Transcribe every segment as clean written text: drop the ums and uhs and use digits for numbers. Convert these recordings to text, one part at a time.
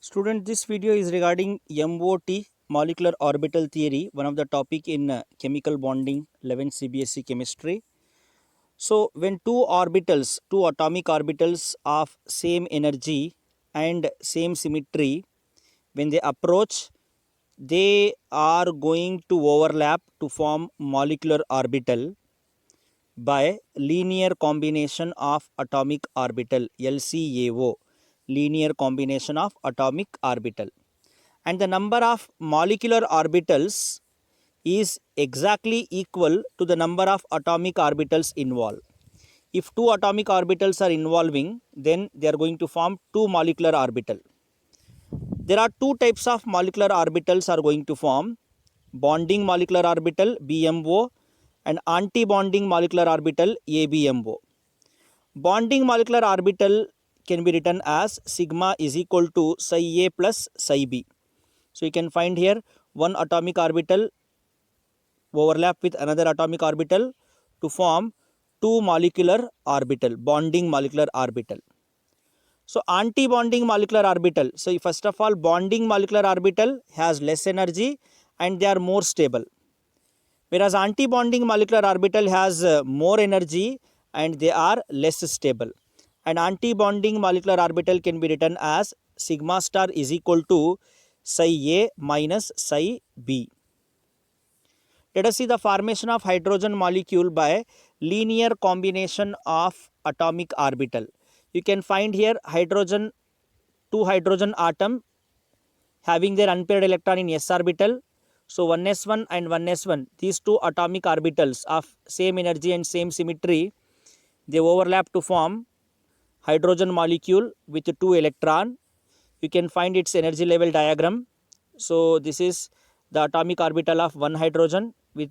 Student, this video is regarding MOT, molecular orbital theory, one of the topic in chemical bonding 11 CBSE chemistry. So when two atomic orbitals of same energy and same symmetry, when they approach, they are going to overlap to form molecular orbital by linear combination of atomic orbital, LCAO, linear combination of atomic orbital, and the number of molecular orbitals is exactly equal to the number of atomic orbitals involved. If two atomic orbitals are involving, then they are going to form two molecular orbital. There are two types of molecular orbitals are going to form: bonding molecular orbital BMO and anti-bonding molecular orbital ABMO. Bonding molecular orbital can be written as sigma is equal to psi A plus psi B. So you can find here one atomic orbital overlap with another atomic orbital to form two molecular orbital, bonding molecular orbital. So anti-bonding molecular orbital. So first of all, bonding molecular orbital has less energy and they are more stable. Whereas anti-bonding molecular orbital has more energy and they are less stable. And anti-bonding molecular orbital can be written as sigma star is equal to psi A minus psi B. Let us see the formation of hydrogen molecule by linear combination of atomic orbital. You can find here hydrogen, two hydrogen atom having their unpaired electron in s orbital. So 1s1 and 1s1, these two atomic orbitals of same energy and same symmetry, they overlap to form hydrogen molecule with two electron. You can find its energy level diagram. So this is the atomic orbital of one hydrogen with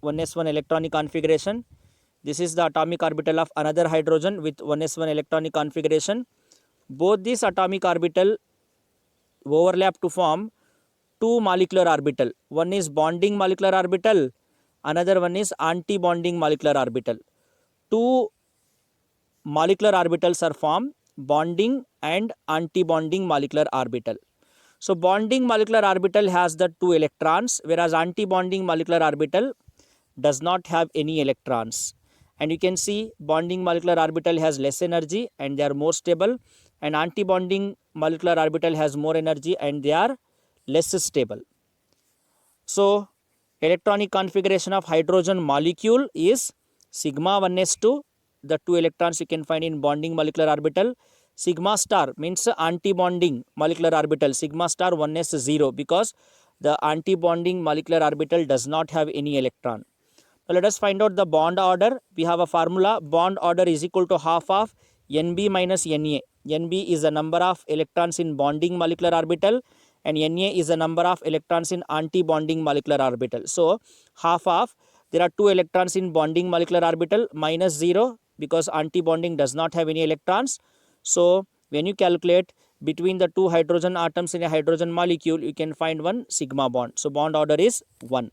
1s1 electronic configuration. This is the atomic orbital of another hydrogen with 1s1 electronic configuration. Both these atomic orbital overlap to form two molecular orbital. One is bonding molecular orbital, another one is anti-bonding molecular orbital. Two molecular orbitals are formed, bonding and anti-bonding molecular orbital. So bonding molecular orbital has the two electrons, whereas anti-bonding molecular orbital does not have any electrons. And you can see bonding molecular orbital has less energy and they are more stable, and anti-bonding molecular orbital has more energy and they are less stable. So electronic configuration of hydrogen molecule is sigma 1s2, the two electrons you can find in bonding molecular orbital. Sigma star means anti-bonding molecular orbital, sigma star 1s0, because the anti-bonding molecular orbital does not have any electron. Now let us find out the bond order. We have a formula: bond order is equal to half of Nb minus Na. Nb is the number of electrons in bonding molecular orbital and Na is the number of electrons in anti-bonding molecular orbital. So half of, there are two electrons in bonding molecular orbital, minus 0 because anti-bonding does not have any electrons. So when you calculate between the two hydrogen atoms in a hydrogen molecule, you can find one sigma bond. So bond order is 1.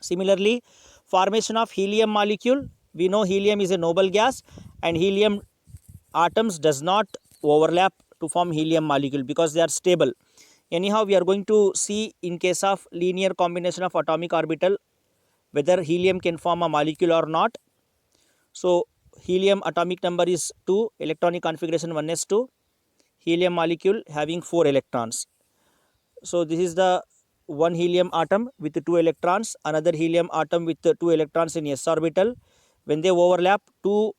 Similarly, formation of helium molecule, we know helium is a noble gas and helium atoms does not overlap to form helium molecule because they are stable. Anyhow, we are going to see in case of linear combination of atomic orbital whether helium can form a molecule or not. So helium atomic number is 2, electronic configuration 1s2, helium molecule having 4 electrons. So this is the one helium atom with 2 electrons, another helium atom with 2 electrons in s orbital. When they overlap, two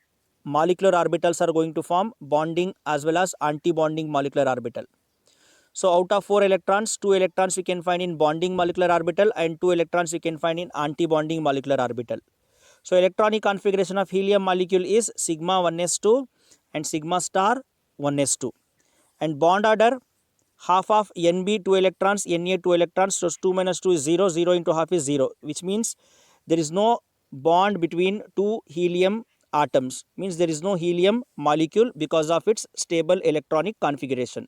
molecular orbitals are going to form bonding as well as anti-bonding molecular orbital. So out of 4 electrons, 2 electrons we can find in bonding molecular orbital and 2 electrons we can find in anti-bonding molecular orbital. So electronic configuration of helium molecule is sigma 1s2 and sigma star 1s2. And bond order, half of Nb 2 electrons, Na 2 electrons, so 2 minus 2 is 0, 0 into half is 0, which means there is no bond between two helium atoms, means there is no helium molecule because of its stable electronic configuration.